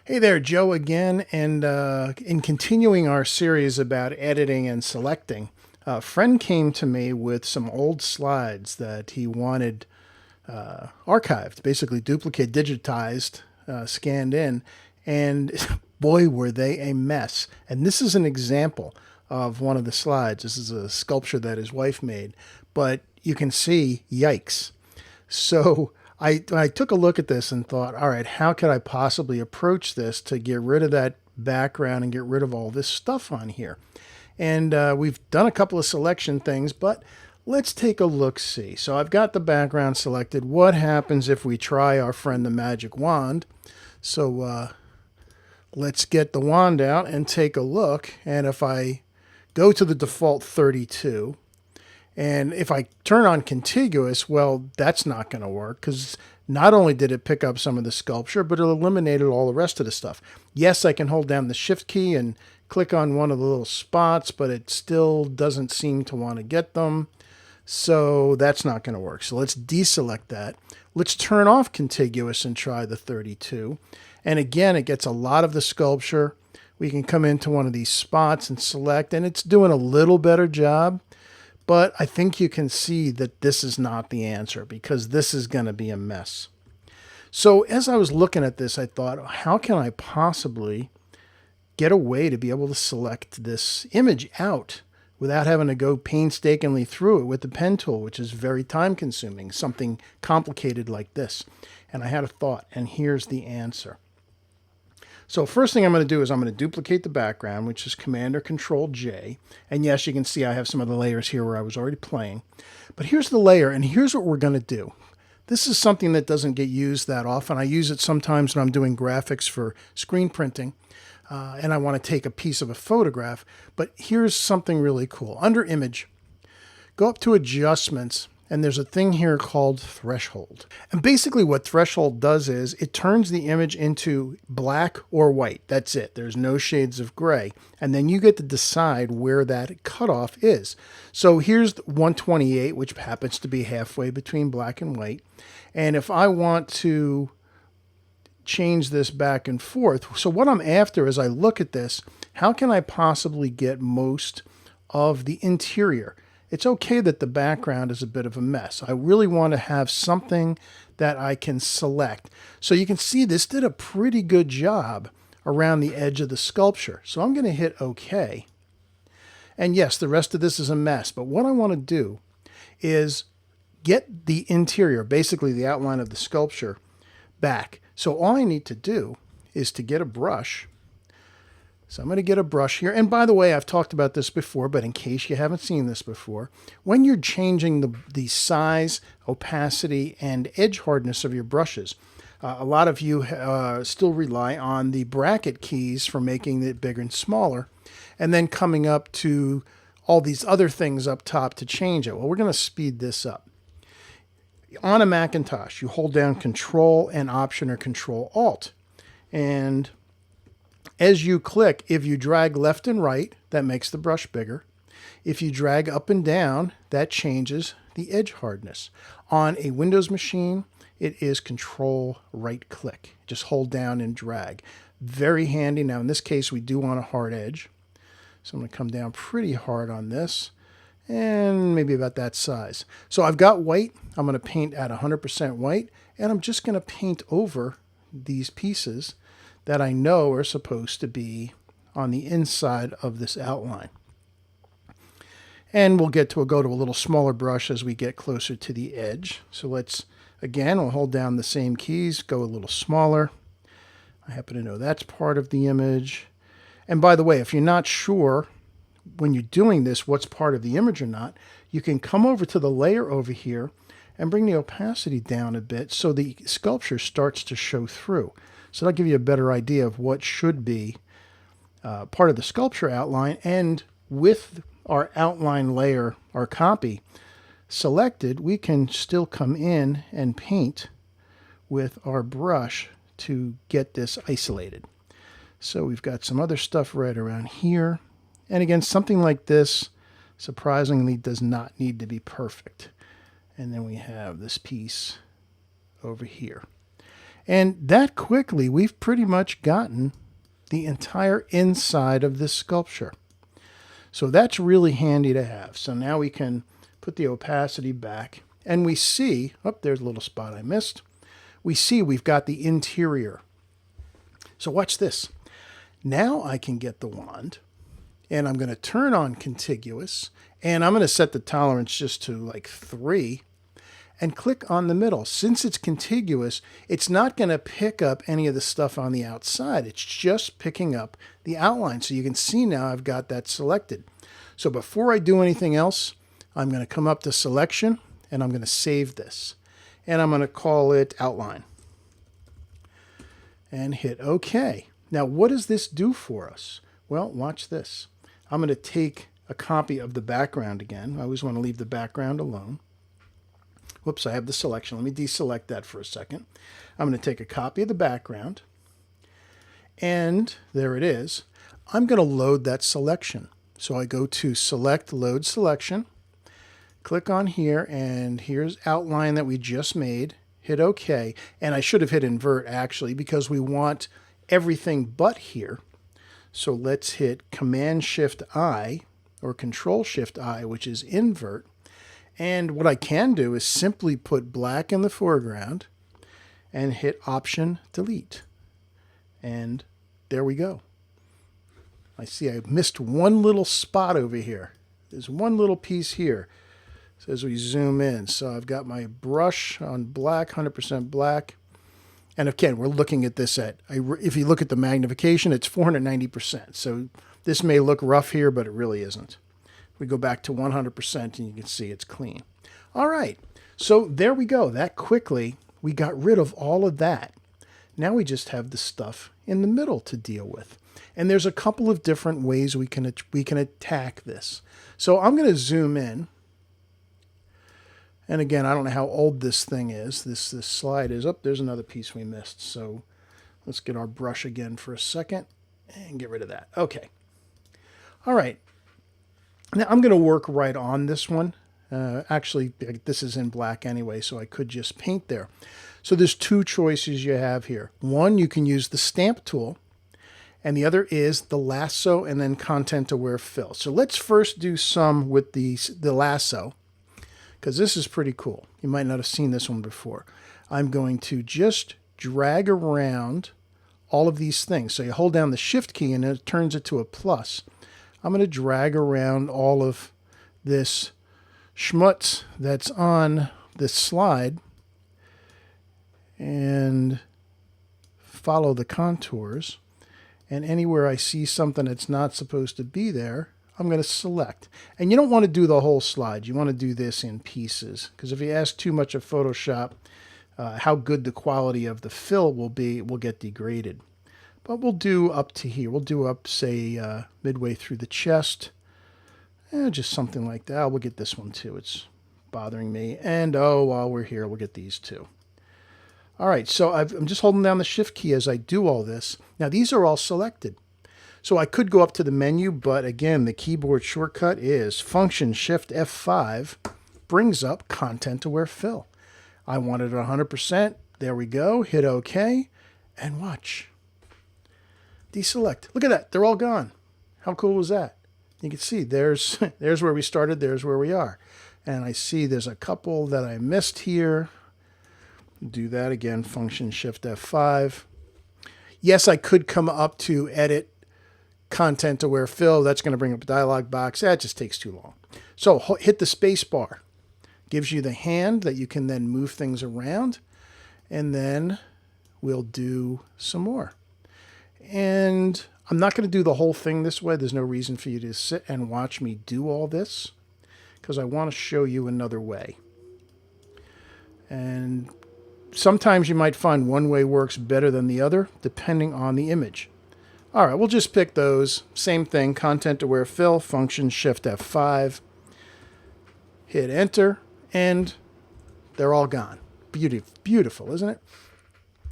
Hey there, Joe again. And in continuing our series about editing and selecting, a friend came to me with some old slides that he wanted archived, basically duplicate, digitized, scanned in. And boy, were they a mess. And this is an example of one of the slides. This is a sculpture that his wife made. But you can see, yikes. So I took a look at this and thought, all right, how could I possibly approach this to get rid of that background and get rid of all this stuff on here? And we've done a couple of selection things, but let's take a look see. So I've got the background selected. What happens if we try our friend the magic wand? So let's get the wand out and take a look. And if I go to the default 32, and if I turn on contiguous, well, that's not going to work because not only did it pick up some of the sculpture, but it eliminated all the rest of the stuff. Yes, I can hold down the shift key and click on one of the little spots, but it still doesn't seem to want to get them. So that's not going to work. So let's deselect that. Let's turn off contiguous and try the 32. And again, it gets a lot of the sculpture. We can come into one of these spots and select, and it's doing a little better job. But I think you can see that this is not the answer because this is going to be a mess. So as I was looking at this, I thought, how can I possibly get a way to be able to select this image out without having to go painstakingly through it with the pen tool, which is very time consuming, something complicated like this. And I had a thought, and here's the answer. So first thing I'm going to do is I'm going to duplicate the background, which is Command or Control J. And yes, you can see I have some of the layers here where I was already playing. But here's the layer, and here's what we're going to do. This is something that doesn't get used that often. I use it sometimes when I'm doing graphics for screen printing, and I want to take a piece of a photograph. But here's something really cool. Under Image, go up to Adjustments, and there's a thing here called Threshold. And basically what Threshold does is it turns the image into black or white. That's it. There's no shades of gray. And then you get to decide where that cutoff is. So here's 128, which happens to be halfway between black and white. And if I want to change this back and forth, so what I'm after as I look at this, how can I possibly get most of the interior? It's okay that the background is a bit of a mess. I really want to have something that I can select. So you can see this did a pretty good job around the edge of the sculpture. So I'm going to hit OK. And yes, the rest of this is a mess. But what I want to do is get the interior, basically the outline of the sculpture, back. So all I need to do is to get a brush. So I'm going to get a brush here. And by the way, I've talked about this before, but in case you haven't seen this before, when you're changing the size, opacity, and edge hardness of your brushes, a lot of you still rely on the bracket keys for making it bigger and smaller, and then coming up to all these other things up top to change it. Well, we're going to speed this up. On a Macintosh, you hold down Control and Option or Control Alt. And as you click, if you drag left and right, that makes the brush bigger. If you drag up and down, that changes the edge hardness. On a Windows machine, it is Control right click. Just hold down and drag. Very handy. Now in this case, we do want a hard edge. So I'm going to come down pretty hard on this and maybe about that size. So I've got white. I'm going to paint at 100% white, and I'm just going to paint over these pieces that I know are supposed to be on the inside of this outline. And we'll go to a little smaller brush as we get closer to the edge. So we'll hold down the same keys, go a little smaller. I happen to know that's part of the image. And by the way, if you're not sure when you're doing this what's part of the image or not, you can come over to the layer over here and bring the opacity down a bit so the sculpture starts to show through. So that'll give you a better idea of what should be part of the sculpture outline. And with our outline layer, our copy selected, we can still come in and paint with our brush to get this isolated. So we've got some other stuff right around here. And again, something like this surprisingly does not need to be perfect. And then we have this piece over here. And that quickly, we've pretty much gotten the entire inside of this sculpture. So that's really handy to have. So now we can put the opacity back and we see, oh, there's a little spot I missed. We see we've got the interior. So watch this. Now I can get the wand and I'm going to turn on contiguous and I'm going to set the tolerance just to like 3 and click on the middle. Since it's contiguous, it's not going to pick up any of the stuff on the outside. It's just picking up the outline. So you can see now I've got that selected. So before I do anything else, I'm going to come up to selection and I'm going to save this. And I'm going to call it outline. And hit OK. Now what does this do for us? Well, watch this. I'm going to take a copy of the background again. I always want to leave the background alone. Whoops, I have the selection. Let me deselect that for a second. I'm going to take a copy of the background. And there it is. I'm going to load that selection. So I go to Select, Load Selection. Click on here, and here's outline that we just made. Hit OK. And I should have hit Invert, actually, because we want everything but here. So let's hit Command-Shift-I, or Control-Shift-I, which is Invert. And what I can do is simply put black in the foreground and hit Option Delete. And there we go. I see I missed one little spot over here. There's one little piece here. So as we zoom in, so I've got my brush on black, 100% black. And again, we're looking at this at, if you look at the magnification, it's 490%. So this may look rough here, but it really isn't. We go back to 100% and you can see it's clean. All right, so there we go. That quickly, we got rid of all of that. Now we just have the stuff in the middle to deal with. And there's a couple of different ways we can attack this. So I'm going to zoom in. And again, I don't know how old this thing is. This slide is up. There's another piece we missed. So let's get our brush again for a second and get rid of that. Okay. All right. Now I'm going to work right on this one. Actually, this is in black anyway, so I could just paint there. So there's 2 choices you have here. One, you can use the stamp tool, and the other is the Lasso and then Content-Aware Fill. So let's first do some with the Lasso, because this is pretty cool. You might not have seen this one before. I'm going to just drag around all of these things. So you hold down the Shift key and it turns it to a plus. I'm going to drag around all of this schmutz that's on this slide and follow the contours. And anywhere I see something that's not supposed to be there, I'm going to select. And you don't want to do the whole slide. You want to do this in pieces, because if you ask too much of Photoshop, how good the quality of the fill will be, it will get degraded. But we'll do up to here. We'll do up, say, midway through the chest. Just something like that. We'll get this one too. It's bothering me. And oh, while we're here, we'll get these two. All right, so I'm just holding down the Shift key as I do all this. Now, these are all selected. So I could go up to the menu, but again, the keyboard shortcut is Function Shift F5, brings up Content-Aware Fill. I want it at 100%. There we go. Hit OK, and watch. Deselect. Look at that. They're all gone. How cool was that? You can see there's where we started. There's where we are. And I see there's a couple that I missed here. Do that again. Function Shift F5. Yes, I could come up to Edit Content-Aware Fill. That's going to bring up a dialog box. That just takes too long. So hit the space bar. Gives you the hand that you can then move things around. And then we'll do some more. And I'm not going to do the whole thing this way. There's no reason for you to sit and watch me do all this, because I want to show you another way. And sometimes you might find one way works better than the other, depending on the image. All right, we'll just pick those. Same thing, Content-Aware Fill, Function Shift F5. Hit Enter, and they're all gone. Beautiful, isn't it?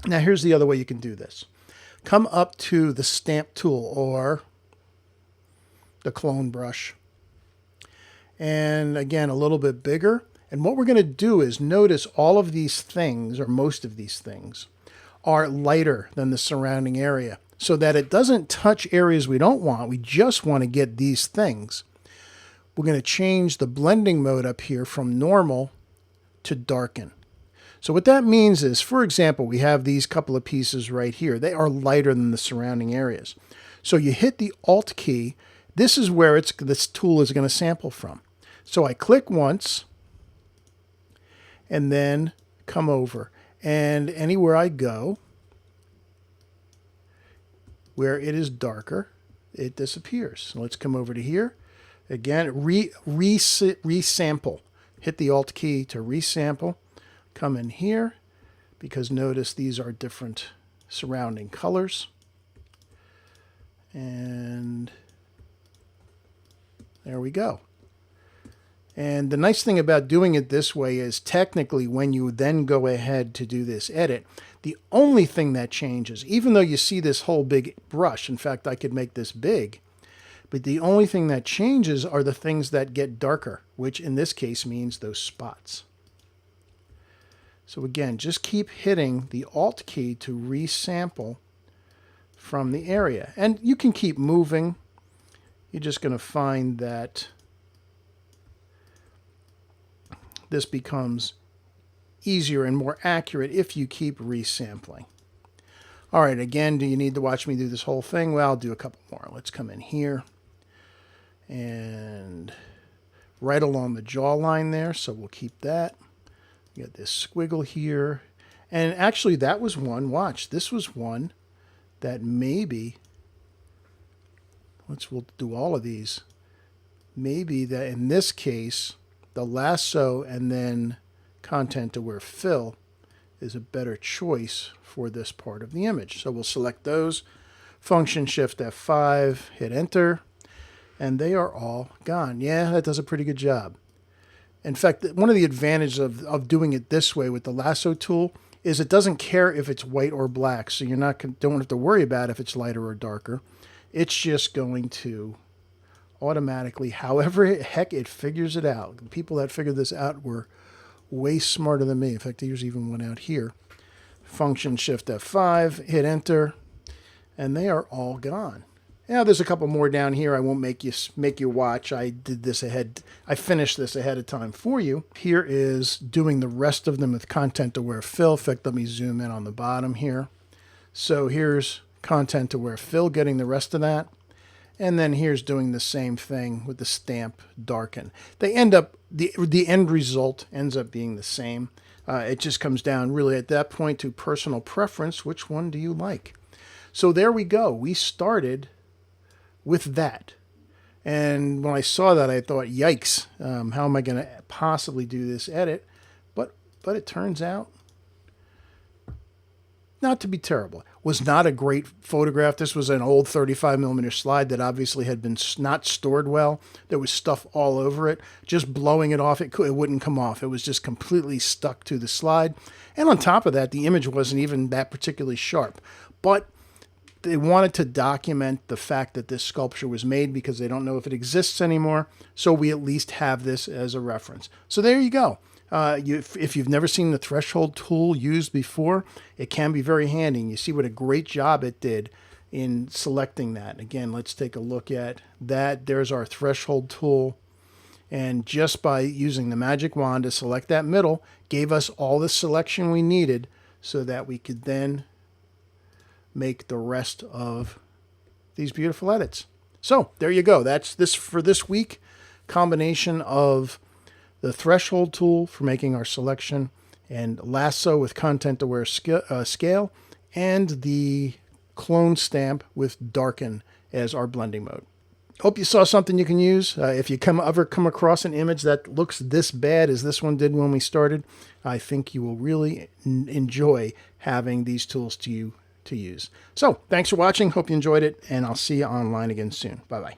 Now here's the other way you can do this. Come up to the Stamp tool or the clone brush. And again, a little bit bigger. And what we're going to do is notice all of these things, or most of these things, are lighter than the surrounding area, so that it doesn't touch areas we don't want. We just want to get these things. We're going to change the blending mode up here from normal to darken. So what that means is, for example, we have these couple of pieces right here. They are lighter than the surrounding areas. So you hit the Alt key. This is where this tool is going to sample from. So I click once and then come over. And anywhere I go where it is darker, it disappears. So let's come over to here. Again, resample. Hit the Alt key to resample. Come in here, because notice these are different surrounding colors. And there we go. And the nice thing about doing it this way is technically when you then go ahead to do this edit, the only thing that changes, even though you see this whole big brush, in fact, I could make this big, but the only thing that changes are the things that get darker, which in this case means those spots. So again, just keep hitting the Alt key to resample from the area. And you can keep moving. You're just going to find that this becomes easier and more accurate if you keep resampling. All right, again, do you need to watch me do this whole thing? Well, I'll do a couple more. Let's come in here and right along the jawline there, so we'll keep that. You got this squiggle here. And actually, that was one. Watch, this was one that maybe, we'll do all of these. Maybe that in this case, the lasso and then content-aware fill is a better choice for this part of the image. So we'll select those. Function Shift F5, hit Enter, and they are all gone. Yeah, that does a pretty good job. In fact, one of the advantages of doing it this way with the lasso tool is it doesn't care if it's white or black, so you don't have to worry about if it's lighter or darker. It's just going to automatically, however heck it figures it out. The people that figured this out were way smarter than me. In fact, there's even one out here. Function Shift F5, hit Enter, and they are all gone. Now there's a couple more down here. I won't make you watch. I did this ahead. I finished this ahead of time for you. Here is doing the rest of them with content-aware fill. In fact, let me zoom in on the bottom here. So here's content-aware fill, getting the rest of that. And then here's doing the same thing with the stamp darken. They end up, the end result ends up being the same. It just comes down really at that point to personal preference. Which one do you like? So there we go. We started with that. And when I saw that, I thought, yikes, how am I going to possibly do this edit? But it turns out not to be terrible. Was not a great photograph. This was an old 35mm slide that obviously had been not stored well. There was stuff all over it. Just blowing it off, it wouldn't come off. It was just completely stuck to the slide. And on top of that, the image wasn't even that particularly sharp. But they wanted to document the fact that this sculpture was made because they don't know if it exists anymore. So we at least have this as a reference. So there you go. If you've never seen the threshold tool used before, it can be very handy. And you see what a great job it did in selecting that. Again, let's take a look at that. There's our threshold tool. And just by using the magic wand to select that middle, gave us all the selection we needed so that we could then make the rest of these beautiful edits. So there you go. That's this for this week. Combination of the threshold tool for making our selection and lasso with content-aware scale and the clone stamp with darken as our blending mode. Hope you saw something you can use. If you ever come across an image that looks this bad as this one did when we started, I think you will really enjoy having these tools to use. So thanks for watching. Hope you enjoyed it, and I'll see you online again soon. Bye-bye.